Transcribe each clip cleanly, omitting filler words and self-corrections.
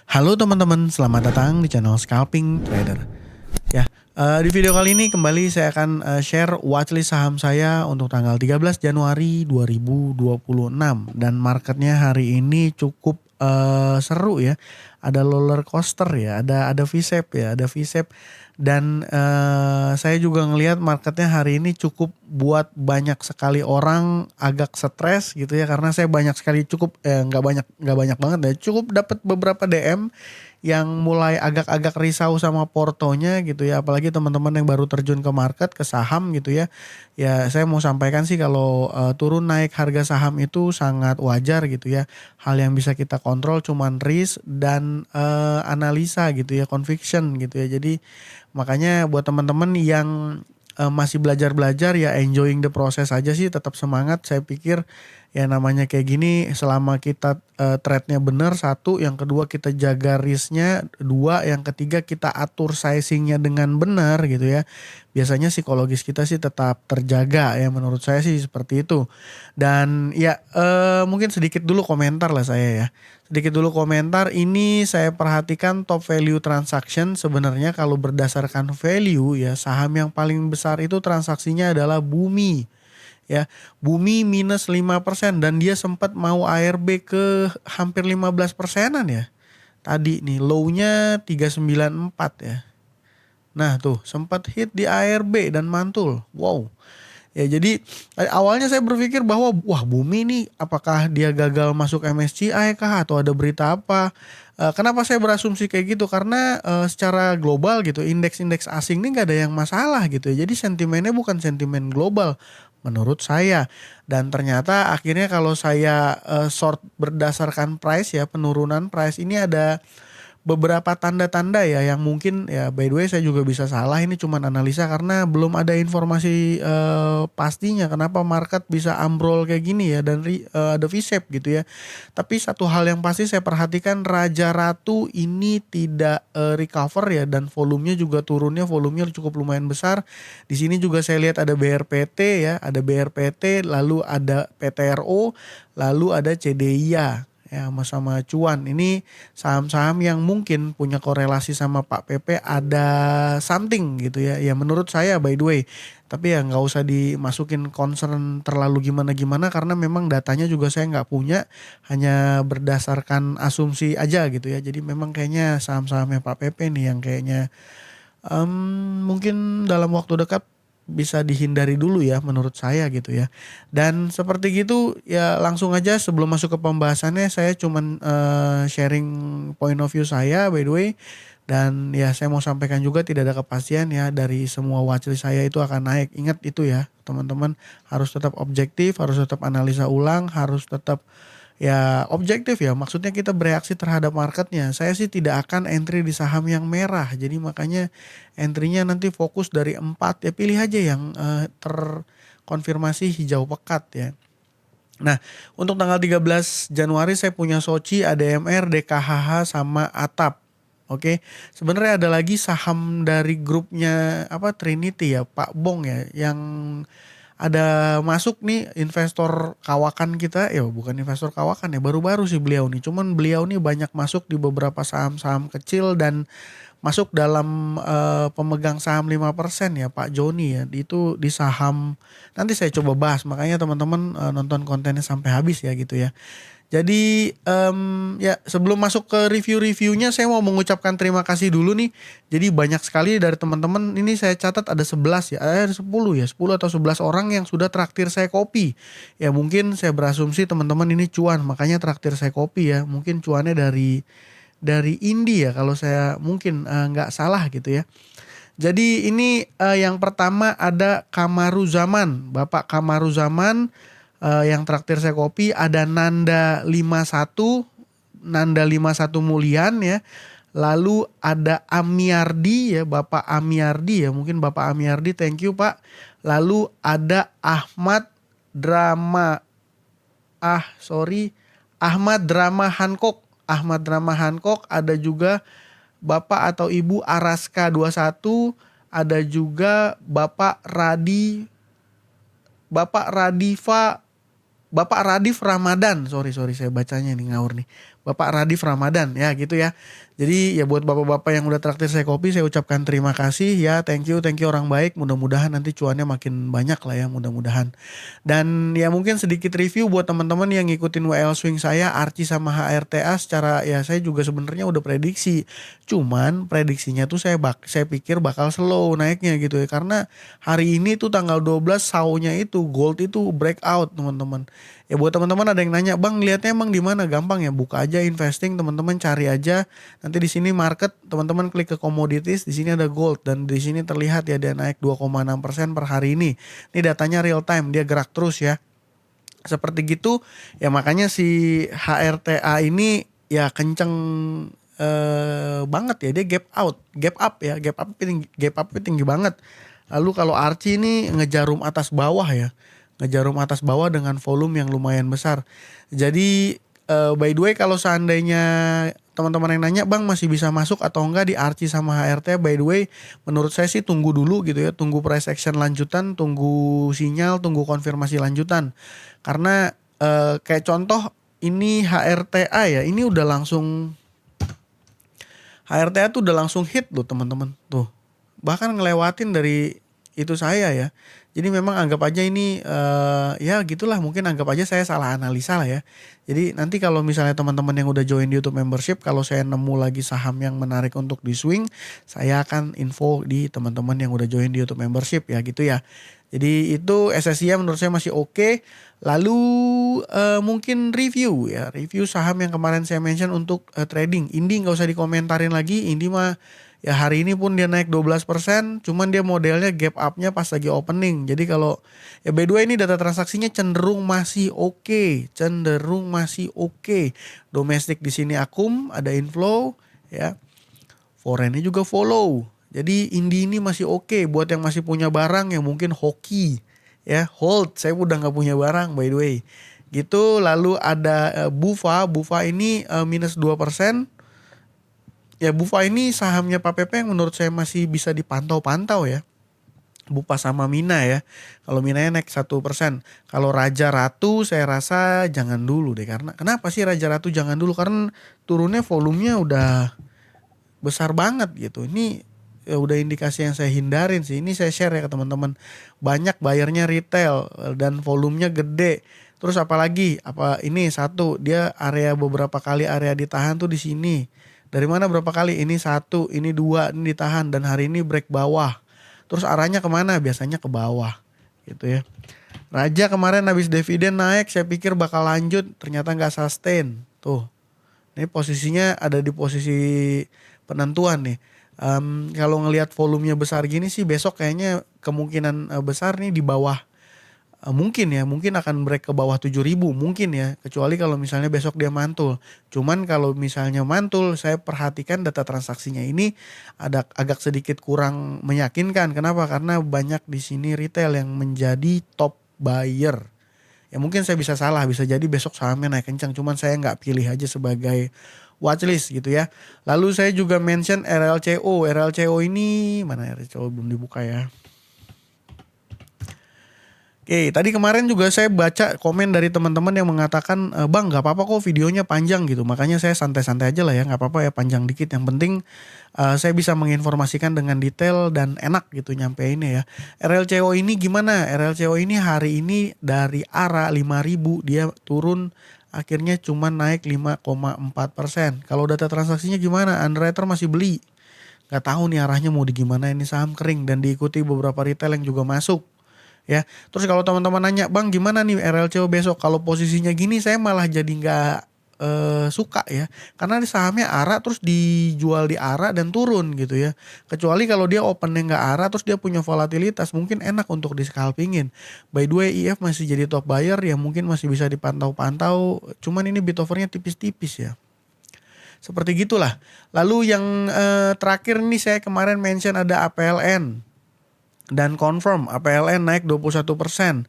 Halo teman-teman, selamat datang di channel Scalping Trader. Ya, di video kali ini kembali saya akan share watchlist saham saya untuk tanggal 13 Januari 2026 dan marketnya hari ini cukup seru ya. Ada roller coaster ya, ada V-shape ya, ada V-shape dan saya juga ngelihat marketnya hari ini cukup buat banyak sekali orang agak stres gitu ya karena saya banyak sekali nggak banyak banget ya, cukup dapat beberapa DM yang mulai agak-agak risau sama portonya gitu ya, apalagi teman-teman yang baru terjun ke market, ke saham gitu ya. Ya saya mau sampaikan sih kalau turun naik harga saham itu sangat wajar gitu ya. Hal yang bisa kita kontrol cuman risk dan analisa gitu ya, conviction gitu ya. Jadi makanya buat teman-teman yang masih belajar-belajar ya enjoying the process aja sih, tetap semangat. Saya pikir ya namanya kayak gini selama kita trade-nya benar, satu, yang kedua kita jaga risk-nya, dua, yang ketiga kita atur sizing-nya dengan benar gitu ya. Biasanya psikologis kita sih tetap terjaga ya, menurut saya sih seperti itu. Dan ya mungkin sedikit dulu komentar lah saya ya. Sedikit dulu komentar, ini saya perhatikan top value transaction sebenarnya kalau berdasarkan value ya, saham yang paling besar itu transaksinya adalah Bumi. Ya, Bumi minus 5% dan dia sempat mau ARB ke hampir 15%-an ya. Tadi nih low-nya 394 ya. Nah tuh sempat hit di ARB dan mantul. Wow. Ya jadi awalnya saya berpikir bahwa wah Bumi nih apakah dia gagal masuk MSCI kah atau ada berita apa? Kenapa saya berasumsi kayak gitu? Karena secara global gitu indeks-indeks asing ini nggak ada yang masalah gitu ya. Jadi sentimennya bukan sentimen global menurut saya. Dan ternyata akhirnya kalau saya short berdasarkan price ya, penurunan price ini ada beberapa tanda-tanda ya yang mungkin ya, by the way saya juga bisa salah, ini cuman analisa karena belum ada informasi pastinya kenapa market bisa ambrol kayak gini ya, dan ada V-shape gitu ya. Tapi satu hal yang pasti saya perhatikan, Raja Ratu ini tidak recover ya, dan volumenya juga turunnya, volumenya cukup lumayan besar. Di sini juga saya lihat ada BRPT ya, ada BRPT, lalu ada PTRO, lalu ada CDIA ya, sama cuan. Ini saham-saham yang mungkin punya korelasi sama Pak PP, ada something gitu ya. Ya menurut saya by the way. Tapi ya nggak usah dimasukin concern terlalu gimana-gimana karena memang datanya juga saya nggak punya. Hanya berdasarkan asumsi aja gitu ya. Jadi memang kayaknya saham-sahamnya Pak PP nih yang kayaknya mungkin dalam waktu dekat bisa dihindari dulu ya menurut saya gitu ya. Dan seperti gitu ya, langsung aja sebelum masuk ke pembahasannya saya cuman sharing point of view saya by the way. Dan ya saya mau sampaikan juga tidak ada kepastian ya dari semua watchlist saya itu akan naik. Ingat itu ya teman-teman, harus tetap objektif, harus tetap analisa ulang, harus tetap ya objektif ya, maksudnya kita bereaksi terhadap marketnya. Saya sih tidak akan entry di saham yang merah, jadi makanya entry-nya nanti fokus dari 4 ya, pilih aja yang terkonfirmasi hijau pekat ya. Nah untuk tanggal 13 Januari saya punya Soci, ADMR, DKHH sama Atap. Oke, sebenarnya ada lagi saham dari grupnya apa Trinity ya, Pak Bong ya, yang ada masuk nih investor kawakan kita, ya bukan investor kawakan ya, baru-baru sih beliau nih. Cuman beliau nih banyak masuk di beberapa saham-saham kecil dan masuk dalam pemegang saham 5% ya, Pak Joni ya. Itu di saham, nanti saya coba bahas, makanya teman-teman nonton kontennya sampai habis ya gitu ya. Jadi ya sebelum masuk ke review-reviewnya saya mau mengucapkan terima kasih dulu nih. Jadi banyak sekali dari teman-teman, ini saya catat ada 11 ya, ada 10 ya, 10 atau 11 orang yang sudah traktir saya kopi. Ya mungkin saya berasumsi teman-teman ini cuan, makanya traktir saya kopi ya. Mungkin cuannya dari India kalau saya mungkin nggak salah gitu ya. Jadi ini yang pertama ada Kamaruzaman, Bapak Kamaruzaman. Yang traktir saya kopi ada Nanda 51, Nanda 51 Mulian ya. Lalu ada Amiardi ya, Bapak Amiardi ya, mungkin Bapak Amiardi, thank you Pak. Lalu ada Ahmad Drama, Ahmad Drama Hancock. Ahmad Drama Hancock, ada juga Bapak atau Ibu Araska 21, ada juga Bapak Radifa, Bapak Radif Ramadan, sorry saya bacanya nih ngawur nih. Bapak Radif Ramadan ya gitu ya. Jadi ya buat bapak-bapak yang udah traktir saya kopi, saya ucapkan terima kasih ya, thank you orang baik. Mudah-mudahan nanti cuannya makin banyak lah ya, mudah-mudahan. Dan ya mungkin sedikit review buat teman-teman yang ngikutin WL Swing saya, Archie sama HRTA secara ya saya juga sebenarnya udah prediksi. Cuman prediksinya tuh saya pikir bakal slow naiknya gitu ya. Karena hari ini tuh tanggal 12 saunya itu gold itu breakout teman-teman. Ya buat teman-teman ada yang nanya, "Bang, lihatnya emang di mana?" Gampang ya, buka aja investing, teman-teman cari aja. Nanti di sini market, teman-teman klik ke commodities, di sini ada gold dan di sini terlihat ya dia naik 2,6% per hari ini. Ini datanya real time, dia gerak terus ya. Seperti gitu ya, makanya si HRTA ini ya kenceng banget ya, dia gap up ya, gap up tinggi banget. Lalu kalau Archie ini ngejarum atas bawah ya. Ngejarum atas bawah dengan volume yang lumayan besar. Jadi by the way kalau seandainya teman-teman yang nanya, "Bang, masih bisa masuk atau enggak di Archie sama HRT?" By the way, menurut saya sih tunggu dulu gitu ya. Tunggu price action lanjutan, tunggu sinyal, tunggu konfirmasi lanjutan. Karena kayak contoh ini HRTA ya, ini udah langsung HRTA tuh udah langsung hit loh teman-teman. Tuh. Bahkan ngelewatin dari itu saya ya. Jadi memang anggap aja ini ya gitulah, mungkin anggap aja saya salah analisa lah ya. Jadi nanti kalau misalnya teman-teman yang udah join di YouTube membership, kalau saya nemu lagi saham yang menarik untuk di swing, saya akan info di teman-teman yang udah join di YouTube membership ya gitu ya. Jadi itu SSI menurut saya masih oke. Lalu mungkin review ya, review saham yang kemarin saya mention untuk trading. Indi nggak usah dikomentarin lagi, Indi mah ya hari ini pun dia naik 12%, cuman dia modelnya gap up-nya pas lagi opening. Jadi kalau ya by the way ini data transaksinya cenderung masih oke. Domestik di sini akum, ada inflow ya. Foreign-nya juga follow. Jadi Indi ini masih oke buat yang masih punya barang yang mungkin hoki ya, hold. Saya udah nggak punya barang by the way. Gitu, lalu ada Bufa ini minus 2%. Ya Bufa ini sahamnya Pak Pepe yang menurut saya masih bisa dipantau-pantau ya. Bufa sama Mina ya. Kalau Minanya naik 1%. Kalau Raja Ratu saya rasa jangan dulu deh. Karena kenapa sih Raja Ratu jangan dulu? Karena turunnya volumenya udah besar banget gitu. Ini ya udah indikasi yang saya hindarin sih. Ini saya share ya ke teman-teman. Banyak bayarnya retail dan volumenya gede. Terus apalagi? Ini satu, dia beberapa kali area ditahan tuh di sini. Dari mana berapa kali? Ini 1, ini 2, ini ditahan dan hari ini break bawah. Terus arahnya kemana? Biasanya ke bawah gitu ya. Raja kemarin habis dividen naik, saya pikir bakal lanjut, ternyata nggak sustain. Tuh, ini posisinya ada di posisi penentuan nih. Kalau ngelihat volumenya besar gini sih besok kayaknya kemungkinan besar nih di bawah. Mungkin akan break ke bawah 7.000 mungkin ya, kecuali kalau misalnya besok dia mantul. Cuman kalau misalnya mantul, saya perhatikan data transaksinya ini ada agak sedikit kurang meyakinkan. Kenapa? Karena banyak di sini retail yang menjadi top buyer. Ya mungkin saya bisa salah, bisa jadi besok sahamnya naik kencang, cuman saya nggak pilih aja sebagai watchlist gitu ya. Lalu saya juga mention RLCO ini mana, RLCO belum dibuka ya. Oke, tadi kemarin juga saya baca komen dari teman-teman yang mengatakan, "Bang, nggak apa-apa kok videonya panjang gitu." Makanya saya santai-santai aja lah ya, nggak apa-apa ya panjang dikit. Yang penting saya bisa menginformasikan dengan detail dan enak gitu nyampeinnya ya. RLCO ini gimana? RLCO ini hari ini dari ARA 5.000 dia turun akhirnya cuma naik 5,4%. Kalau data transaksinya gimana? Underwriter masih beli. Nggak tahu nih arahnya mau di gimana, ini saham kering dan diikuti beberapa retail yang juga masuk. Ya, terus kalau teman-teman nanya, "Bang, gimana nih RLCO besok?" Kalau posisinya gini saya malah jadi nggak suka ya, karena di sahamnya ARA terus dijual di ARA dan turun gitu ya. Kecuali kalau dia opennya nggak ARA terus dia punya volatilitas, mungkin enak untuk di scalpingin. By the way, IF masih jadi top buyer ya, mungkin masih bisa dipantau-pantau. Cuman ini bid overnya tipis-tipis ya. Seperti gitulah. Lalu yang terakhir nih saya kemarin mention ada APLN. Dan confirm APLN naik 21%.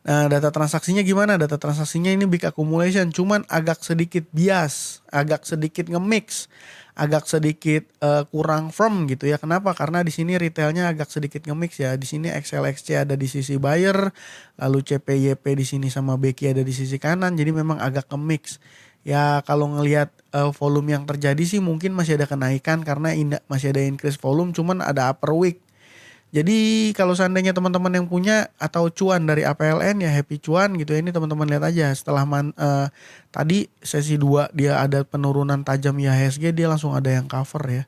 Nah, data transaksinya gimana? Data transaksinya ini big accumulation, cuman agak sedikit bias, agak sedikit nge-mix, agak sedikit kurang firm gitu ya. Kenapa? Karena di sini retailnya agak sedikit nge-mix ya. Di sini XLXC ada di sisi buyer, lalu CPYP di sini sama BK ada di sisi kanan, jadi memang agak nge-mix. Ya kalau ngelihat volume yang terjadi sih mungkin masih ada kenaikan karena masih ada increase volume, cuman ada upper wick. Jadi kalau seandainya teman-teman yang punya atau cuan dari APLN ya happy cuan gitu ya. Ini teman-teman lihat aja setelah tadi sesi 2 dia ada penurunan tajam IHSG, dia langsung ada yang cover ya.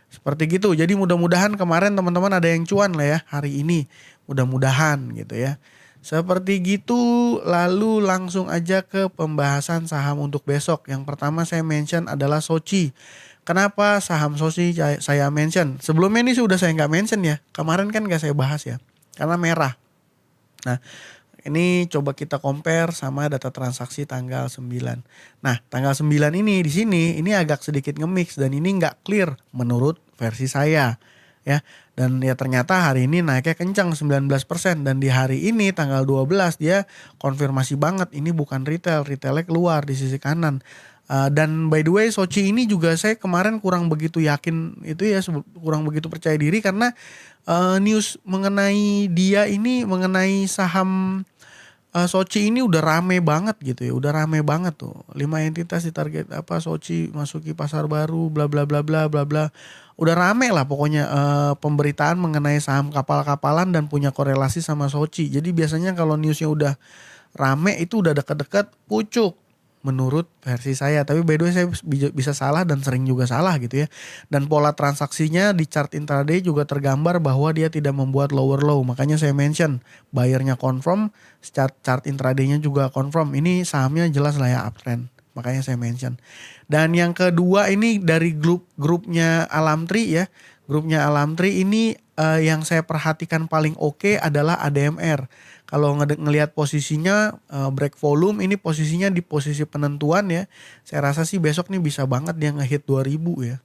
Seperti gitu. Jadi mudah-mudahan kemarin teman-teman ada yang cuan lah ya hari ini. Mudah-mudahan gitu ya. Seperti gitu, lalu langsung aja ke pembahasan saham untuk besok. Yang pertama saya mention adalah Soci. Kenapa saham Soci saya mention? Sebelumnya ini sudah saya nggak mention ya. Kemarin kan nggak saya bahas ya. Karena merah. Nah, ini coba kita compare sama data transaksi tanggal 9. Nah, tanggal 9 ini di sini ini agak sedikit nge-mix dan ini nggak clear menurut versi saya. Ya, dan ya ternyata hari ini naiknya kencang 19% dan di hari ini tanggal 12 dia konfirmasi banget ini bukan retailnya keluar di sisi kanan. Dan by the way Soci ini juga saya kemarin kurang begitu yakin itu ya, kurang begitu percaya diri karena news mengenai dia ini, mengenai saham Soci ini udah rame banget gitu ya, udah rame banget tuh. 5 entitas di target apa Soci masuki pasar baru bla bla bla bla bla bla. Udah rame lah pokoknya pemberitaan mengenai saham kapal-kapalan dan punya korelasi sama Soci. Jadi biasanya kalau newsnya udah rame itu udah deket-deket pucuk menurut versi saya. Tapi by the way saya bisa salah dan sering juga salah gitu ya. Dan pola transaksinya di chart intraday juga tergambar bahwa dia tidak membuat lower low. Makanya saya mention buyernya confirm, chart intradaynya juga confirm. Ini sahamnya jelas lah ya uptrend. Makanya saya mention. Dan yang kedua ini dari grupnya Alamtri ya. Grupnya Alamtri ini yang saya perhatikan paling oke adalah ADMR. Kalau ngelihat posisinya break volume ini posisinya di posisi penentuan ya. Saya rasa sih besok nih bisa banget dia ngehit 2000 ya.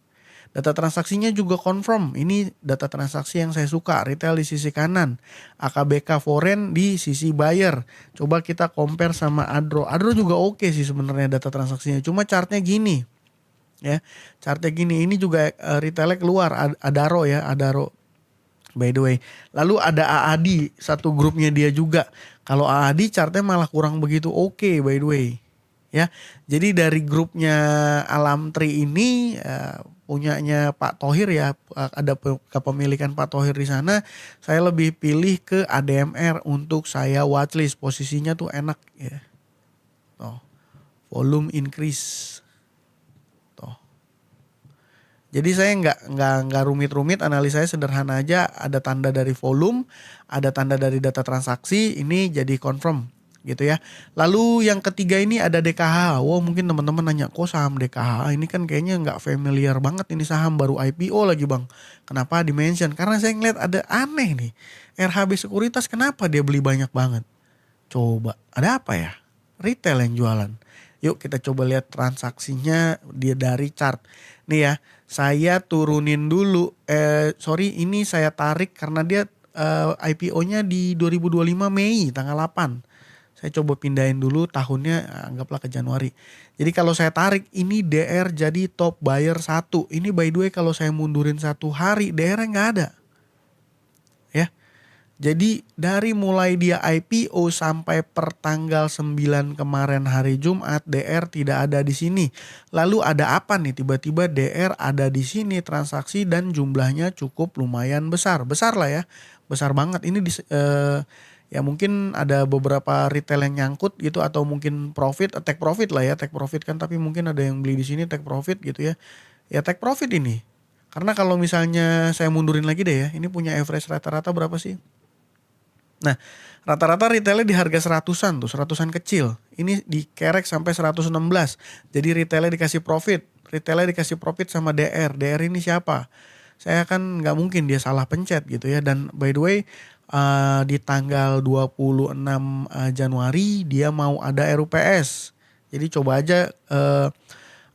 Data transaksinya juga confirm. Ini data transaksi yang saya suka. Retail di sisi kanan. AKBK foreign di sisi buyer. Coba kita compare sama Adro. Adro juga oke sih sebenarnya data transaksinya. Cuma chartnya gini. Ya, chartnya gini. Ini juga retailnya keluar. Adaro ya. Adaro. By the way, lalu ada AAD, satu grupnya dia juga. Kalau AAD chartnya malah kurang begitu oke, by the way. Ya, jadi dari grupnya Alamtri ini punyanya Pak Thohir ya, ada kepemilikan Pak Thohir di sana. Saya lebih pilih ke ADMR untuk saya watchlist. Posisinya tuh enak ya. Tuh, volume increase. Jadi saya nggak rumit-rumit, analisanya sederhana aja. Ada tanda dari volume, ada tanda dari data transaksi, ini jadi confirm gitu ya. Lalu yang ketiga ini ada DKH. Wow, mungkin teman-teman nanya kok saham DKH ini kan kayaknya nggak familiar banget, ini saham baru IPO lagi bang. Kenapa di-mention? Karena saya ngeliat ada aneh nih. RHB Sekuritas kenapa dia beli banyak banget? Coba ada apa ya? Retail yang jualan. Yuk kita coba lihat transaksinya dia dari chart. Nih ya, saya turunin dulu. Ini saya tarik karena dia IPO-nya di 2025 Mei tanggal 8. Saya coba pindahin dulu tahunnya, anggaplah ke Januari. Jadi kalau saya tarik ini DR jadi top buyer 1. Ini by the way kalau saya mundurin 1 hari DR-nya nggak ada. Ya. Jadi dari mulai dia IPO sampai per tanggal 9 kemarin hari Jumat DR tidak ada di sini. Lalu ada apa nih? Tiba-tiba DR ada di sini transaksi dan jumlahnya cukup lumayan besar. Besar lah ya. Besar banget. Ini ya mungkin ada beberapa retail yang nyangkut gitu atau mungkin profit, take profit lah ya. Take profit kan tapi mungkin ada yang beli di sini take profit gitu ya. Ya take profit ini. Karena kalau misalnya saya mundurin lagi deh ya. Ini punya average rata-rata berapa sih? Nah, rata-rata retailnya di harga 100-an tuh, 100-an kecil. Ini dikerek sampai 116. Jadi retailnya dikasih profit. Retailnya dikasih profit sama DR. DR ini siapa? Saya kan nggak mungkin dia salah pencet gitu ya. Dan by the way, di tanggal 26 Januari dia mau ada RUPS. Jadi coba aja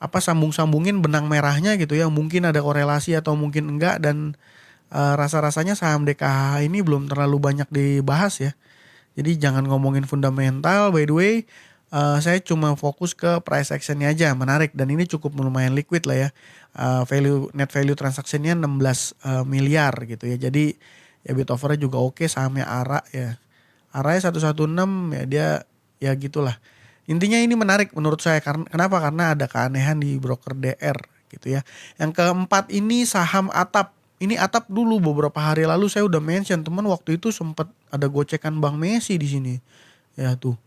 sambung-sambungin benang merahnya gitu ya. Mungkin ada korelasi atau mungkin enggak dan rasa-rasanya saham DKH ini belum terlalu banyak dibahas ya. Jadi jangan ngomongin fundamental. By the way, saya cuma fokus ke price actionnya aja, menarik dan ini cukup lumayan liquid lah ya. Net value transactionnya 16 miliar gitu ya. Jadi ya bit offernya juga oke, sahamnya ARA ya. ARA 116 ya dia ya gitulah. Intinya ini menarik menurut saya kenapa? Karena ada keanehan di broker DR gitu ya. Yang keempat ini saham Atap. Ini Atap dulu beberapa hari lalu saya udah mention, teman, waktu itu sempat ada gocekan Bang Messi di sini. Ya tuh.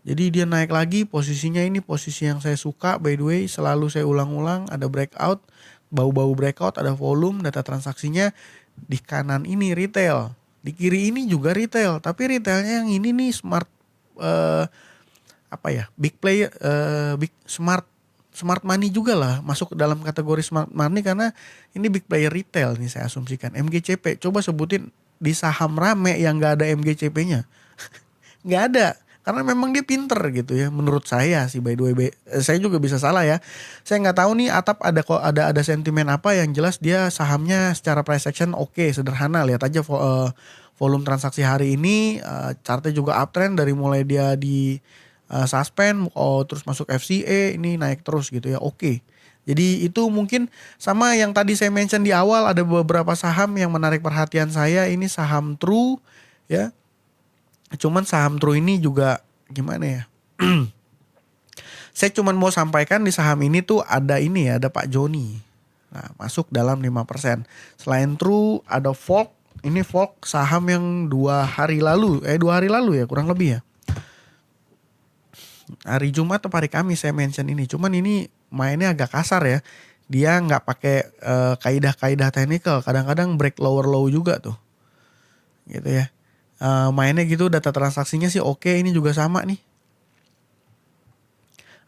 Jadi dia naik lagi, posisinya ini posisi yang saya suka, by the way, selalu saya ulang-ulang, ada breakout, bau-bau breakout, ada volume, data transaksinya. Di kanan ini retail, di kiri ini juga retail, tapi retailnya yang ini nih smart big player, big smart money juga lah, masuk dalam kategori smart money karena ini big player retail nih saya asumsikan. MGCP, coba sebutin di saham rame yang gak ada MGCP-nya. Gak ada, karena memang dia pinter gitu ya menurut saya sih, by the way. Saya juga bisa salah ya, saya nggak tahu nih Atap ada sentimen apa. Yang jelas dia sahamnya secara price action oke, sederhana, lihat aja volume transaksi hari ini, chartnya juga uptrend dari mulai dia di suspend, terus masuk FCA, ini naik terus gitu ya, oke. Jadi itu mungkin sama yang tadi saya mention di awal, ada beberapa saham yang menarik perhatian saya. Ini saham True ya. Cuman saham True ini juga gimana ya. Saya cuman mau sampaikan di saham ini tuh ada ini ya, ada Pak Joni. Nah, masuk dalam 5%. Selain True ada Volk. Ini Volk saham yang 2 hari lalu ya kurang lebih ya. Hari Jumat atau hari Kamis saya mention ini. Cuman ini mainnya agak kasar ya. Dia nggak pakai kaidah-kaidah teknikal. Kadang-kadang break lower low juga tuh. Gitu ya. Mainnya gitu, data transaksinya sih oke. Ini juga sama nih.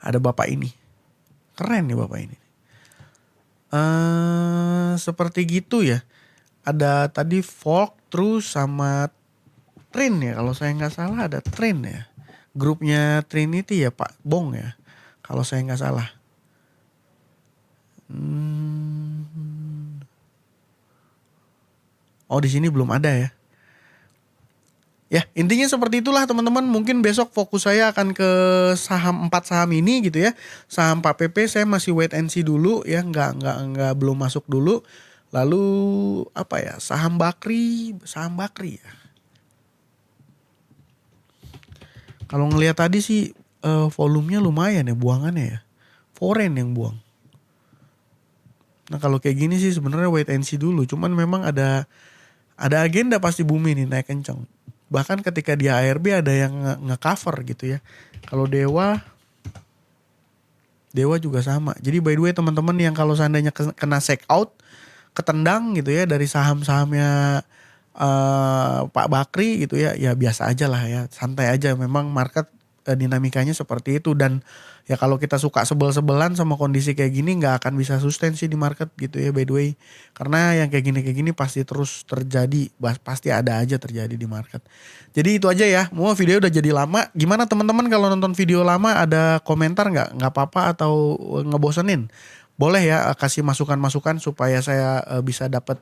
Ada bapak ini. Keren nih bapak ini. Seperti gitu ya. Ada tadi Volk, terus sama Trin ya. Kalau saya nggak salah ada Trin ya. Grupnya Trinity ya Pak Bong ya. Kalau saya nggak salah. Oh, di sini belum ada ya. Ya intinya seperti itulah teman-teman. Mungkin besok fokus saya akan ke saham 4 saham ini gitu ya. Saham Pak PP saya masih wait and see dulu ya, nggak belum masuk dulu. Lalu apa ya, saham Bakri ya. Kalau ngelihat tadi sih volumenya lumayan ya buangannya ya. Foreign yang buang. Nah kalau kayak gini sih sebenarnya wait and see dulu. Cuman memang ada agenda pasti bumi nih naik kenceng. Bahkan ketika di ARB ada yang nge-cover gitu ya. Kalau Dewa juga sama. Jadi by the way teman-teman yang kalau seandainya kena shake out, ketendang gitu ya dari saham-sahamnya Pak Bakri gitu ya. Ya biasa aja lah ya, santai aja. Memang market dinamikanya seperti itu. Dan ya kalau kita suka sebel-sebelan sama kondisi kayak gini gak akan bisa sustain sih di market gitu ya by the way. Karena yang kayak gini pasti terus terjadi. Pasti ada aja terjadi di market. Jadi itu aja ya. Mau video udah jadi lama. Gimana teman-teman kalau nonton video lama ada komentar gak? Gak apa-apa atau ngebosenin? Boleh ya kasih masukan-masukan supaya saya bisa dapat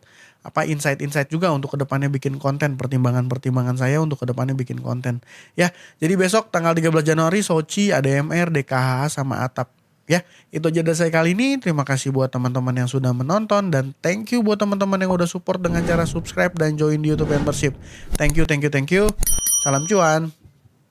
insight-insight juga untuk kedepannya bikin konten, pertimbangan saya untuk kedepannya bikin konten. Ya, jadi besok tanggal 13 Januari Soci, ADMR, DKH sama Atap. Ya, itu aja dari saya kali ini. Terima kasih buat teman-teman yang sudah menonton dan thank you buat teman-teman yang udah support dengan cara subscribe dan join di YouTube membership. Thank you. Salam cuan.